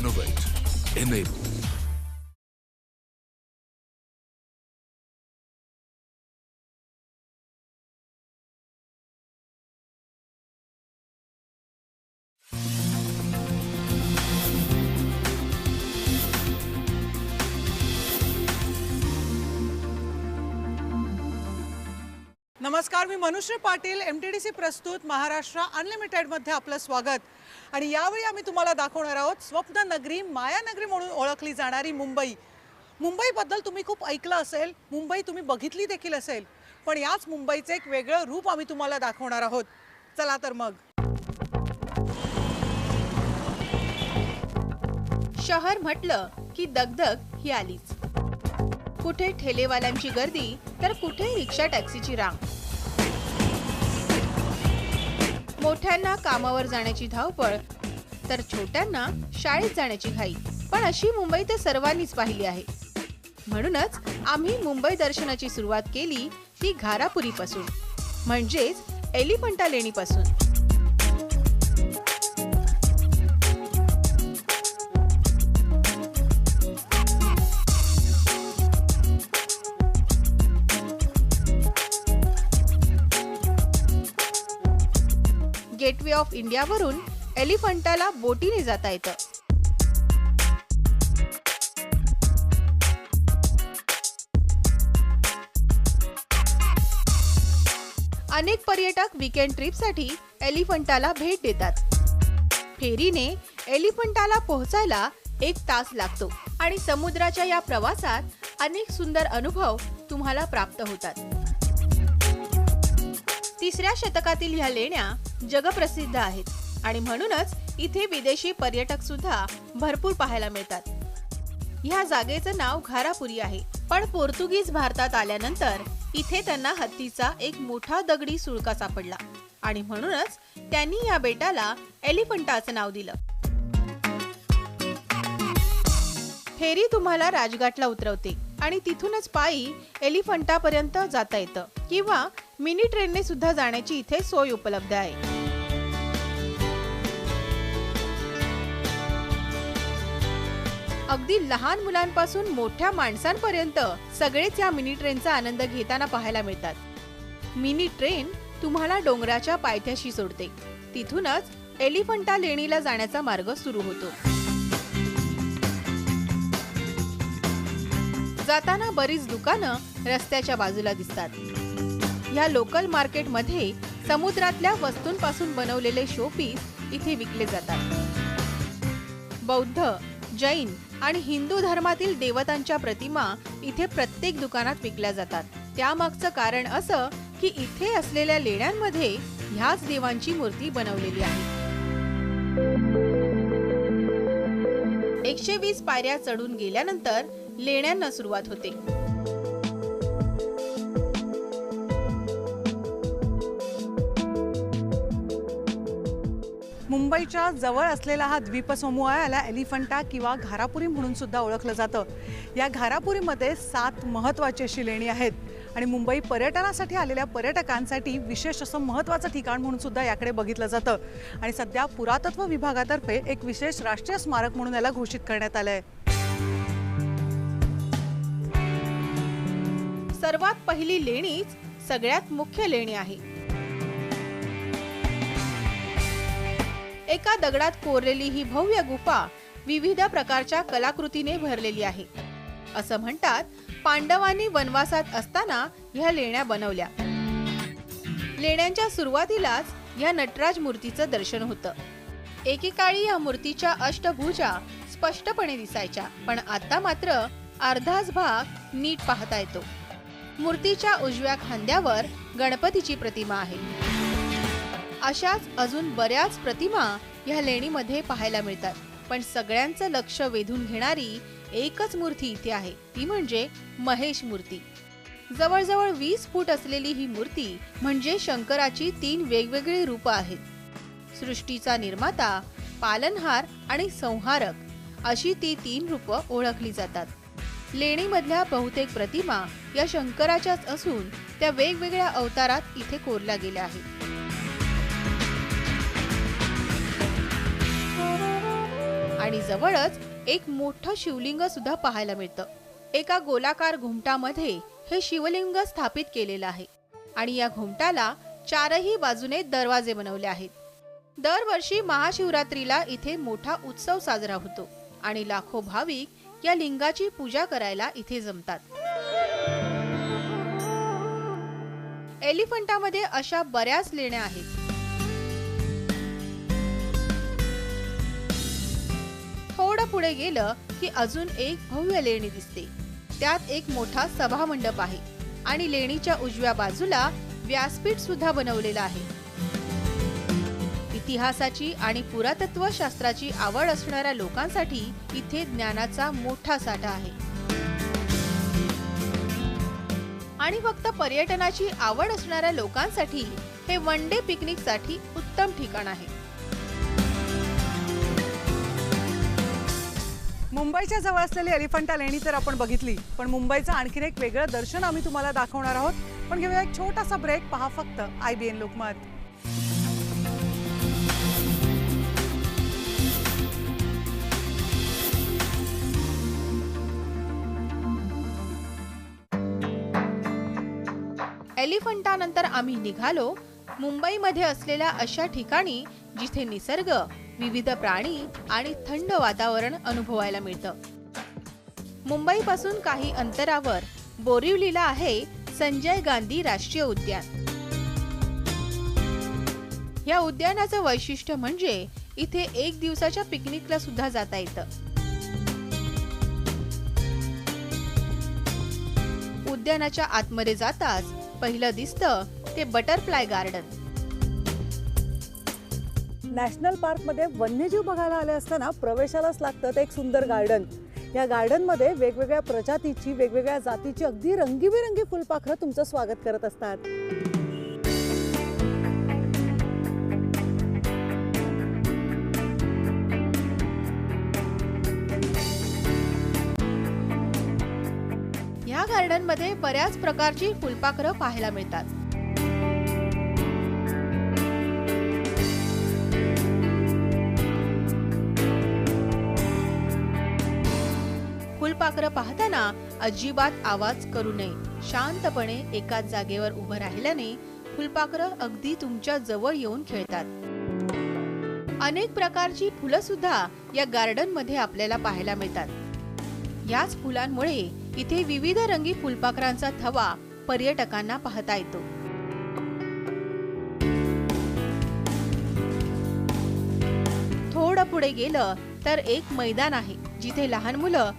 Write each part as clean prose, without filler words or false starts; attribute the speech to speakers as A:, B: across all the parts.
A: Innovate. Enable.
B: नमस्कार, मी Manushree Patil. MTDC प्रस्तुत Maharashtra unlimited मध्ये आपलं स्वागत. आणि यावेळी आम्ही तुम्हाला दाखवणार आहोत स्वप्न नगरी, माया नगरी म्हणून ओळखली जाणारी मुंबई. मुंबईबद्दल तुम्ही खूप ऐकलं असेल, मुंबई तुम्ही बघितली देखील असेल, पण याच मुंबईचे एक वेगळं रूप आम्ही तुम्हाला दाखवणार आहोत. चला तर मग.
C: शहर म्हटलं की दगदग ही आलीच. कुठे ठेलेवाल्यांची गर्दी तर कुठे रिक्षा टॅक्सीची रांग. मोठ्यांना कामावर जाण्याची धावपळ तर छोट्यांना शाळेत जाण्याची घाई. पण अशी मुंबई तर सर्वांनीच पाहिली आहे. म्हणूनच आम्ही मुंबई दर्शनाची सुरुवात केली ती घारापुरी पासून, म्हणजेच एलिफंटा लेणी पासून. गेटवे ऑफ इंडियावरून एलिफंटाला बोटीने जाता येतं. अनेक पर्यटक वीकेंड ट्रिपसाठी एलिफंटाला भेट देतात. फेरीने एलिफंटाला पोहोचायला 1 तास लागतो आणि समुद्राच्या या प्रवासात अनेक सुंदर अनुभव तुम्हाला प्राप्त होतात. 3ऱ्या शतकातील ह्या लेण्या जगप्रसिद्ध आहेत आणि म्हणूनच इथे विदेशी पर्यटक सुद्धा भरपूर पाहायला मिळतात. ह्या जागेचं नाव घारापुरी आहे, पण पोर्तुगीज भारतात आल्यानंतर इथे त्यांना हत्तीचा एक मोठा दगडी सुळका सापडला आणि म्हणूनच त्यांनी या बेटाला एलिफंटाचं नाव दिलं. फेरी तुम्हाला राजघाटला उतरवते आणि तिथूनच पायी एलिफंटापर्यंत जाता येतं किंवा मिनी ट्रेनने सुद्धा जाण्याची इथे सोय उपलब्ध आहे. अगदी लहान मुलांपासून मोठ्या माणसांपर्यंत सगळेच या मिनी ट्रेनचा आनंद घेताना पाहायला मिळतात. मिनी ट्रेन तुम्हाला डोंगराच्या पायथ्याशी सोडते. तिथूनच एलिफंटा लेणीला जाण्याचा मार्ग सुरू होतो. जाताना बरीच दुकानं रस्त्याच्या बाजूला दिसतात. या लोकल मार्केटमध्ये समुद्रातल्या वस्तूंपासून बनवलेले शोपीस इथे विकले जातात. बौद्ध, जैन आणि हिंदू धर्मातील देवतांच्या प्रतिमा इथे प्रत्येक दुकानात विकल्या जातात. त्यामागचं कारण असं की इथे असलेल्या लेण्यांमध्ये ह्याच देवांची मूर्ती बनवलेली आहे. 120 पायऱ्या चढून गेल्यानंतर लेण्यांना सुरुवात होते.
B: मुंबईच्या जवळ असलेला हा द्वीपसमूह आहे, याला एलिफंटा किंवा घारापुरी म्हणून सुद्धा ओळखलं जातं. या घारापुरीमध्ये 7 महत्त्वाची अशी लेणी आहेत आणि मुंबई पर्यटनासाठी आलेल्या पर्यटकांसाठी विशेष असं महत्त्वाचं ठिकाण म्हणून सुद्धा याकडे बघितलं जातं. आणि सध्या पुरातत्व विभागातर्फे एक विशेष राष्ट्रीय स्मारक म्हणून याला घोषित करण्यात आलं आहे.
C: सर्वात पहिली लेणीच सगळ्यात मुख्य लेणी आहे. एका दगडात कोरलेली ही भव्य गुफा विविध प्रकारच्या कलाकृतीने भरलेली आहे. असं म्हणतात पांडवांनी वनवासात असताना ह्या लेण्या बनवल्या. लेण्यांच्या सुरुवातीलाच ह्या नटराज मूर्तीचं दर्शन होतं. एकेकाळी या मूर्तीच्या अष्टभुजा स्पष्टपणे दिसायच्या, पण आता मात्र अर्धाच भाग नीट पाहता येतो. मूर्तीच्या उजव्या खांद्यावर गणपतीची प्रतिमा आहे. अशाच अजून बऱ्याच प्रतिमा ह्या लेणीमध्ये पाहायला मिळतात. पण सगळ्यांचं लक्ष वेधून घेणारी एकच मूर्ती इथे आहे, ती म्हणजे महेश मूर्ती. जवळजवळ 20 फूट असलेली ही मूर्ती म्हणजे शंकराची 3 वेगवेगळी रूपं आहेत. सृष्टीचा निर्माता, पालनहार आणि संहारक अशी ती 3 रूपं ओळखली जातात. लेणीमधल्या बहुतेक प्रतिमा या शंकराच्याच असून त्या वेगवेगळ्या अवतारात इथे कोरल्या गेल्या आहेत. आणि जवळच एक मोठं शिवलिंग सुद्धा पाहायला मिळतं. एका गोलाकार घुमटामध्ये हे शिवलिंग स्थापित केलेलं आहे आणि या घुमटाला चारही बाजूने दरवाजे बनवले आहेत. दरवर्षी महाशिवरात्रीला इथे मोठा उत्सव साजरा होतो आणि लाखो भाविक या लिंगाची पूजा करायला इथे जमतात. एलिफंटामध्ये अशा बऱ्याच लेण्या आहेत. थोडं पुढे गेलं की अजून एक भव्य लेणी दिसते. त्यात एक मोठा सभा मंडप आहे आणि लेणीच्या उजव्या बाजूला व्यासपीठ सुद्धा बनवलेलं आहे. इतिहासाची आणि पुरातत्व शास्त्राची आवड असणाऱ्या लोकांसाठी इथे ज्ञानाचा मोठा साठा आहे. आणि फक्त पर्यटनाची आवड असणाऱ्या लोकांसाठी हे वन डे पिकनिक साठी उत्तम ठिकाण आहे.
B: मुंबईच्या जवळ असलेली एलिफंटा लेणी तर आपण बघितली, पण मुंबईचं आणखीन एक वेगळं दर्शन आम्ही तुम्हाला दाखवणार आहोत. पण घेऊया एक छोटासा ब्रेक. पहा फक्त IBN लोकमत.
C: एलिफंटा नंतर आम्ही निघालो मुंबईमध्ये असलेल्या अशा ठिकाणी जिथे निसर्ग, विविध प्राणी आणि थंड वातावरण अनुभवायला मिळतं. मुंबईपासून काही अंतरावर बोरिवलीला आहे संजय गांधी राष्ट्रीय उद्यान. या उद्यानाचं वैशिष्ट्य म्हणजे इथे एक दिवसाच्या पिकनिकला सुद्धा जाता येतं. उद्यानाच्या आतमध्ये जाताच पहिलं दिसतं ते बटरफ्लाय गार्डन.
B: नॅशनल पार्कमध्ये वन्यजीव बघायला आले असताना प्रवेशालाच लागतं ते एक सुंदर गार्डन. या गार्डनमध्ये वेगवेगळ्या प्रजातीची, वेगवेगळ्या जातीची अगदी रंगीबेरंगी फुलपाखरं तुमचं स्वागत करत असतात.
C: या गार्डनमध्ये बऱ्याच प्रकारची फुलपाखरं पाहायला मिळतात. फुलपाखरं पाहताना अजिबात आवाज करू नये. शांतपणे एकाच जागेवर उभं राहिल्याने फुलपाखरं अगदी तुमच्या जवळ येऊन खेळतात. अनेक प्रकारची फुलं सुद्धा या गार्डन मध्ये आपल्याला पाहायला मिळतात. याच फुलांमुळे इथे विविध रंगी फुलपाखरांचा थवा पर्यटकांना पाहता येतो. थोडं पुढे गेलं तर एक मैदान आहे जिथे लहान मुलं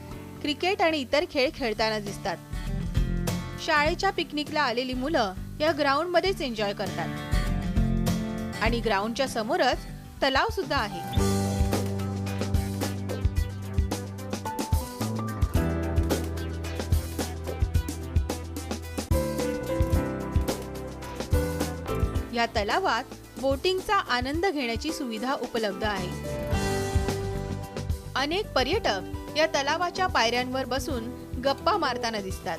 C: क्रिकेट आणि इतर खेळ खेळताना दिसतात. शाळेच्या पिकनिकला आलेली मुलं या ग्राउंड मध्येच एन्जॉय करतात आणि ग्राउंडच्या समोरच तलाव सुद्धा आहे. या तलावात बोटिंगचा आनंद घेण्याची सुविधा उपलब्ध आहे. अनेक पर्यटक या तलावाच्या पायऱ्यांवर बसून गप्पा मारताना दिसतात.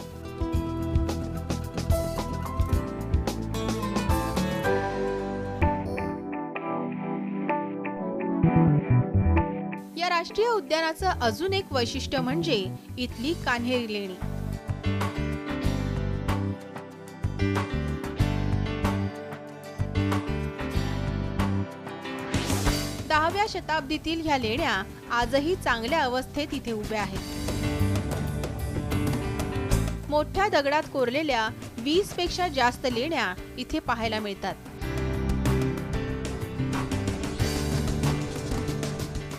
C: या राष्ट्रीय उद्यानाचं अजून एक वैशिष्ट्य म्हणजे इथली कान्हेरी लेणी. दहाव्या शताब्दीतील ह्या लेण्या आजही चांगल्या अवस्थेत इथे उभ्या आहेत. मोठ्या दगडात कोरलेल्या 20 पेक्षा जास्त लेण्या इथे पाहायला मिळतात.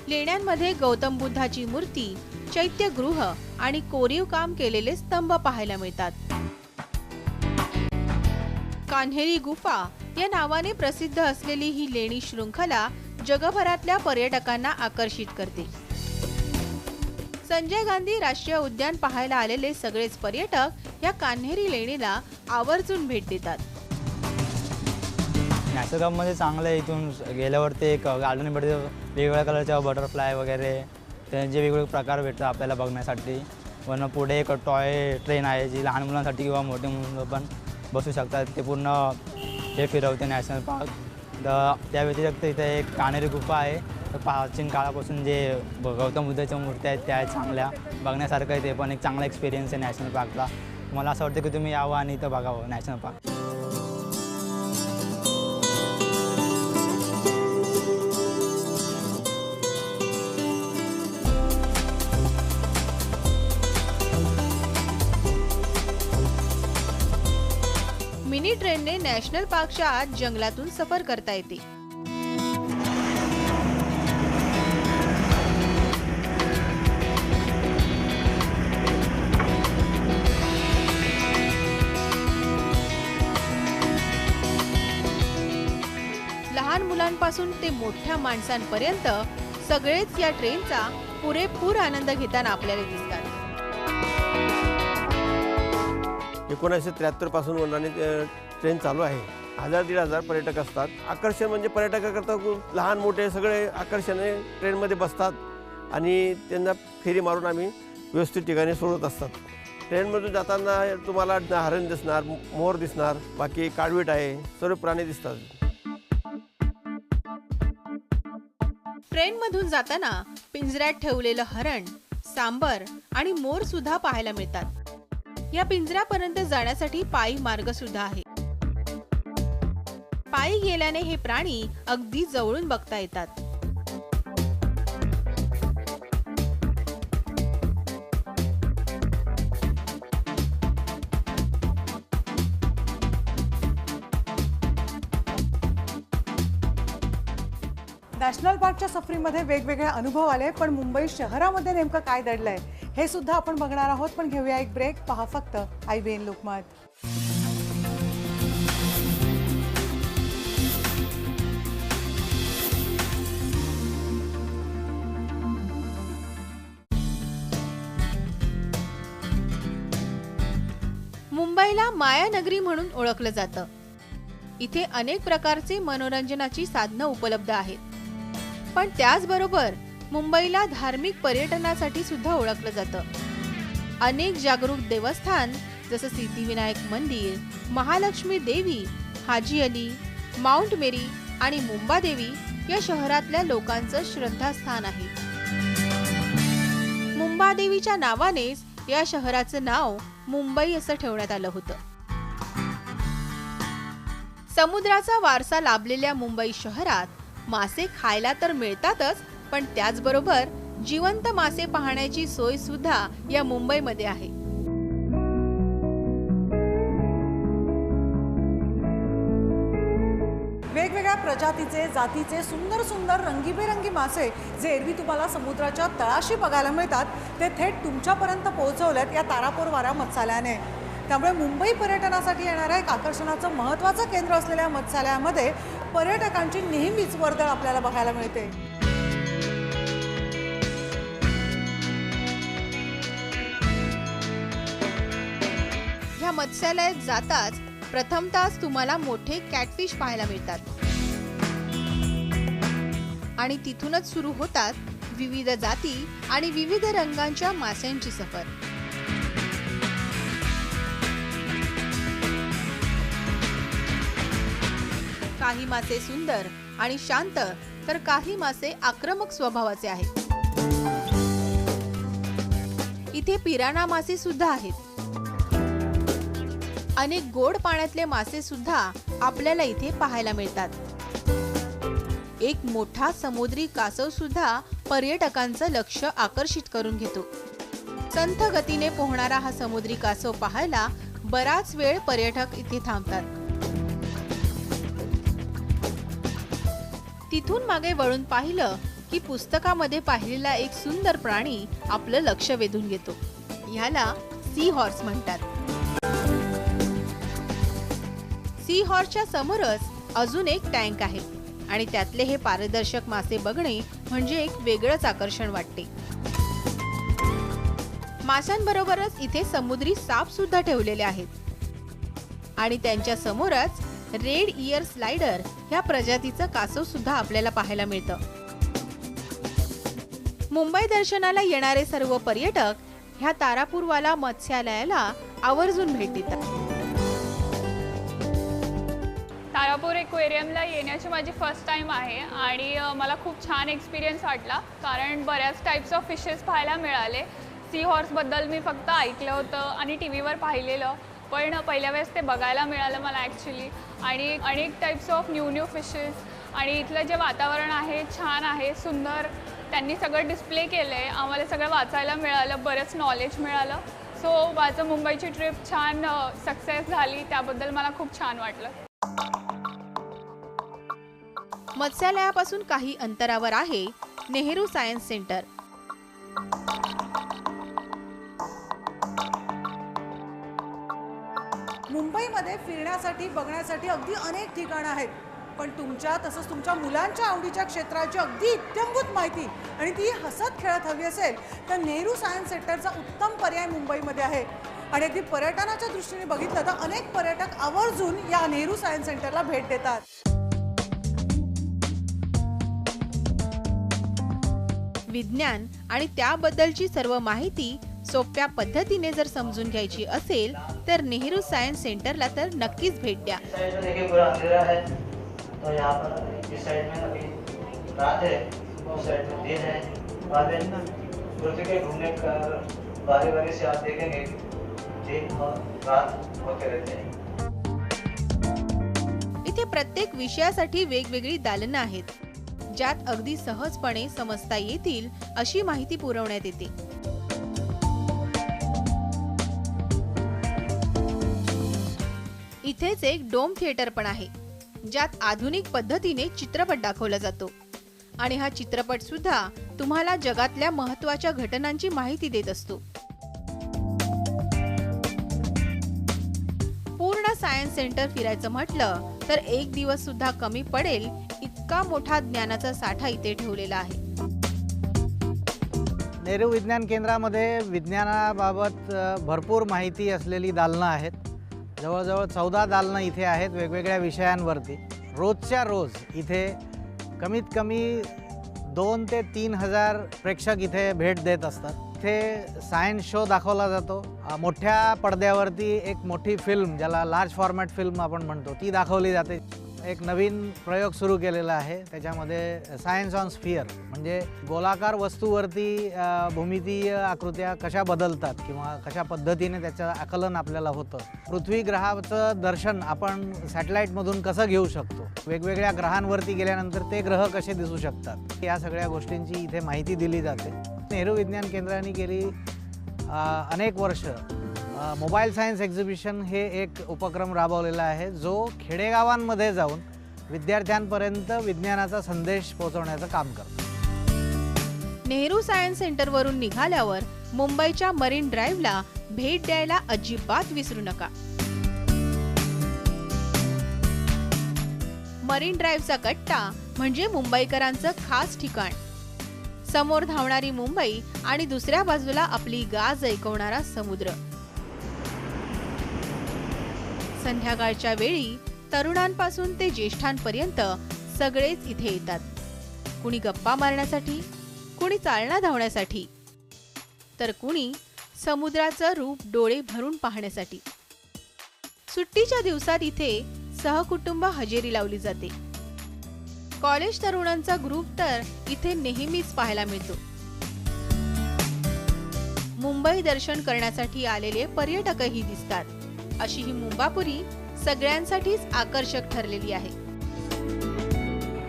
C: लेण्यांमध्ये गौतम बुद्धाची मूर्ती, चैत्यगृह आणि कोरीव काम केलेले स्तंभ पाहायला मिळतात. कान्हेरी गुफा या नावाने प्रसिद्ध असलेली ही लेणी शृंखला जगभरातल्या पर्यटकांना आकर्षित करते. संजय गांधी राष्ट्रीय उद्यान पाहायला आलेले सगळेच पर्यटक या कान्हेरी लेणीला आवर्जून भेट देतात.
D: नॅशनलमध्ये चांगलं आहे. इथून गेल्यावर ते एक गार्डन भेटते, वेगवेगळ्या कलरच्या बटरफ्लाय वगैरे त्यांचे वेगवेगळे प्रकार भेटतात आपल्याला बघण्यासाठी. वरनं पुढे एक टॉय ट्रेन आहे जी लहान मुलांसाठी किंवा मोठे मुलं पण बसू शकतात. ते पूर्ण हे फिरवते नॅशनल पार्क. त्या व्यतिरिक्त इथे एक कान्हेरी गुफा आहे प्राचीन काळापासून जे गौतम बुद्धाच्या मूर्त्या आहेत त्या आहेत चांगल्या बघण्यासारखं आहे. ते पण एक चांगला एक्सपिरियन्स आहे नॅशनल पार्कला. मला असं वाटतं की तुम्ही यावं आणि इथं बघावं नॅशनल पार्क.
C: मिनी ट्रेनने नॅशनल पार्कच्या आत जंगलातून सफर करता येते. लहान मुलांपासून ते मोठ्या माणसांपर्यंत सगळेच या ट्रेनचा पुरेपूर आनंद घेताना आपल्याला दिसतात.
E: 1973 पासून वनाने ट्रेन चालू आहे. 1000-1500 पर्यटक असतात. आकर्षण म्हणजे पर्यटकाकरता लहान मोठे सगळे आकर्षणे ट्रेनमध्ये बसतात आणि त्यांना फेरी मारून आम्ही व्यवस्थित ठिकाणी सोडत असतात. ट्रेनमधून जाताना तुम्हाला हरण दिसणार, मोर दिसणार, बाकी काळवीट आहे, सर्व प्राणी दिसतात.
C: ट्रेनमधून जाताना पिंजऱ्यात ठेवलेलं हरण, सांबर आणि मोर सुद्धा पाहायला मिळतात. या पिंजऱ्यापर्यंत जाण्यासाठी पायी मार्ग सुद्धा आहे. पायी गेल्याने हे प्राणी अगदी जवळून बघता येतात.
B: नॅशनल पार्कच्या सफरीमध्ये वेगवेगळे अनुभव आले, पण मुंबई शहरामध्ये नेमकं काय दडलंय हे सुद्धा आपण बघणार आहोत. पण घेऊया एक ब्रेक. पहा फक्त IBN लोकमत.
C: मुंबईला मायानगरी म्हणून ओळखलं जातं. इथे अनेक प्रकारचे मनोरंजनाची साधनं उपलब्ध आहेत. पण त्याचबरोबर मुंबईला धार्मिक पर्यटनासाठी सुद्धा ओळखलं जातं. अनेक जागरूक देवस्थान जसं सिद्धिविनायक मंदिर, महालक्ष्मी देवी, हाजी अली, माउंट मेरी आणि मुंबादेवी या शहरातल्या लोकांचं श्रद्धास्थान आहे. मुंबादेवीच्या नावानेच या शहराचं नाव मुंबई असं ठेवण्यात आलं होतं. समुद्राचा वारसा लाभलेल्या मुंबई शहरात मासे खायला तर मिळतातच, पण त्याचबरोबर जिवंत मासे पाहण्याची सोय सुद्धा या मुंबईमध्ये आहे.
B: वेगवेगळ्या प्रजातीचे, जातीचे सुंदर सुंदर रंगीबेरंगी मासे जे एरवी तुम्हाला समुद्राच्या तळाशी बघायला मिळतात, ते थेट तुमच्यापर्यंत पोहोचवलेत या तारापूर वारा मत्स्यालयाने. त्यामुळे मुंबई पर्यटनासाठी येणाऱ्या एक आकर्षणाचं महत्त्वाचं केंद्र असलेल्या मत्स्यालयामध्ये पर्यटकांची नेहमीच वर्दळ आपल्याला बघायला मिळते.
C: ह्या मत्स्यालयात जाताच प्रथमतःच तुम्हाला मोठे कॅटफिश पाहायला मिळतात आणि तिथूनच सुरू होतात विविध जाती आणि विविध रंगांच्या माशांची सफर. काही मासे सुंदर आणि शांत तर काही मासे आक्रमक स्वभावाचे आहेत. इथे पिराना मासे सुद्धा आहेत. अनेक गोड पाण्यातले मासे सुद्धा आपल्याला इथे पाहायला मिळतात. एक मोठा समुद्री कासव सुद्धा पर्यटकांचं लक्ष आकर्षित करून घेतो. संथ गतीने पोहणारा हा समुद्री कासव पाहायला बराच वेळ पर्यटक इथे थांबतात. तिथून मागे वळून पाहिलं की पुस्तकामध्ये पाहिलेला एक सुंदर प्राणी आपलं लक्ष वेधून घेतो. ह्याला सी हॉर्स म्हणतात. सी हॉर्सच्या समोरच अजून एक टँक आहे आणि त्यातले हे पारदर्शक मासे बघणे म्हणजे एक वेगळंच आकर्षण वाटते. माशांबरोबरच इथे समुद्री साप सुद्धा ठेवलेले आहेत आणि त्यांच्या समोरच रेड इयर स्लाइडर ह्या प्रजातीचं कासव सुद्धा आपल्याला पाहायला मिळतं. मुंबई दर्शनाला येणारे सर्व पर्यटक ह्या तारापूरवाला मत्स्यालयाला आवर्जून भेट देतात.
F: कोल्हापूर एक्वेरियमला येण्याची माझी फर्स्ट टाईम आहे आणि मला खूप छान एक्सपिरियन्स वाटला, कारण बऱ्याच टाईप्स ऑफ फिशेस पाहायला मिळाले. सी हॉर्सबद्दल मी फक्त ऐकलं होतं आणि टी व्हीवर पाहिलेलं, पण पहिल्या वेळेस ते बघायला मिळालं मला ॲक्च्युली. आणि अनेक टाईप्स ऑफ न्यू फिशेस आणि इथलं जे वातावरण आहे छान आहे, सुंदर. त्यांनी सगळं डिस्प्ले केलं आहे, आम्हाला सगळं वाचायला मिळालं, बरंच नॉलेज मिळालं. सो माझं मुंबईची ट्रिप छान सक्सेस झाली, त्याबद्दल मला खूप छान वाटलं.
C: मत्स्यालयापासून काही अंतरावर आहे नेहरू सायन्स सेंटर.
B: मुंबईमध्ये फिरण्यासाठी बघण्यासाठी अगदी अनेक ठिकाणं आहेत, पण तुमच्या तसंच तुमच्या मुलांच्या आवडीच्या क्षेत्राची अगदी इत्यंभूत माहिती आणि ती हसत खेळत हवी असेल तर नेहरू सायन्स सेंटरचा उत्तम पर्याय मुंबईमध्ये आहे. आणि अगदी पर्यटनाच्या दृष्टीने बघितलं तर अनेक पर्यटक आवर्जून या नेहरू सायन्स सेंटरला भेट देतात.
C: विज्ञान आणि त्याबद्दलची सर्व माहिती सोप्या पद्धतीने जर समजून घ्यायची असेल तर नेहरू सायन्स सेंटरला तर नक्कीच भेट द्या. इथे प्रत्येक विषयासाठी वेगवेगळी दालनं आहेत, ज्यात अगदी सहजपणे समजता येतील अशी माहिती पुरवण्यात येते. इथेच एक डोम थिएटर पण आहे, ज्यात आधुनिक पद्धतीने चित्रपट दाखवला जातो आणि हा चित्रपट सुद्धा तुम्हाला जगातल्या महत्त्वाच्या घटनांची माहिती देत असतो. पूर्ण सायन्स सेंटर फिरायचं म्हटलं तर एक दिवस सुद्धा कमी पडेल इतका मोठा ज्ञानाचा साठा इथे ठेवलेला आहे.
G: नेहरू विज्ञान केंद्रामध्ये विज्ञानाबाबत भरपूर माहिती असलेली दालनं आहेत. जवळजवळ 14 दालनं इथे आहेत वेगवेगळ्या विषयांवरती. रोजच्या रोज इथे कमीत कमी 2 ते 3 हजार प्रेक्षक इथे भेट देत असतात. इथे सायन्स शो दाखवला जातो. मोठ्या पडद्यावरती एक मोठी फिल्म, ज्याला लार्ज फॉर्मॅट फिल्म आपण म्हणतो, ती दाखवली जाते. एक नवीन प्रयोग सुरू केलेला आहे, त्याच्यामध्ये सायन्स ऑन स्फिअर, म्हणजे गोलाकार वस्तूवरती भूमितीय आकृत्या कशा बदलतात किंवा कशा पद्धतीने त्याचं आकलन आपल्याला होतं. पृथ्वी ग्रहाचं दर्शन आपण सॅटेलाईटमधून कसं घेऊ शकतो, वेगवेगळ्या ग्रहांवरती गेल्यानंतर ते ग्रह कसे दिसू शकतात, या सगळ्या गोष्टींची इथे माहिती दिली जाते. नेहरू विज्ञान केंद्राने गेली अनेक वर्ष मोबाईल सायन्स एक्झिबिशन हे एक उपक्रम राबवलेला आहे, जो खेडेगावांमध्ये जाऊन विद्यार्थ्यांपर्यंत विज्ञानाचा संदेश पोहोचवण्याचं काम करतो.
C: नेहरू सायन्स सेंटरवरून निघाल्यावर मुंबईच्या मरीन ड्राईव्हला भेट द्यायला अजिबात विसरू नका. मरीन ड्राईव्हचा कट्टा म्हणजे मुंबईकरांचं खास ठिकाण. समोर धावणारी मुंबई आणि दुसऱ्या बाजूला आपली गाज ऐकवणारा समुद्र. संध्याकाळच्या वेळी तरुणांपासून ते ज्येष्ठांपर्यंत सगळेच इथे येतात. कुणी गप्पा मारण्यासाठी, कुणी चालना धावण्यासाठी, तर कुणी समुद्राचं रूप डोळे भरून पाहण्यासाठी. सुट्टीच्या दिवसात इथे सहकुटुंब हजेरी लावली जाते. कॉलेज तरुणांचा ग्रुप तर इथे नेहमीच पाहायला मिळतो. मुंबई दर्शन करण्यासाठी आलेले पर्यटकही दिसतात. अशी ही मुंबापुरी सगळ्यांसाठीच आकर्षक ठरलेली आहे.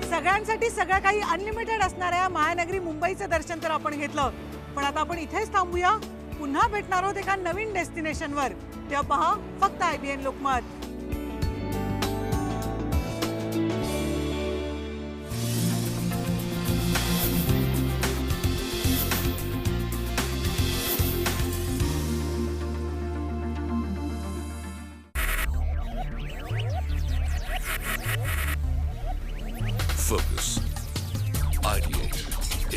B: सगळ्यांसाठी सगळं काही अनलिमिटेड असणाऱ्या महानगरी मुंबईचं दर्शन तर आपण घेतलं, पण आता आपण इथेच थांबूया. पुन्हा भेटणार आहोत एका नवीन डेस्टिनेशनवर. तेव्हा पहा फक्त IBN Lokmat.
A: Focus. Ideate.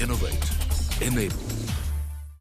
A: Innovate. Enable.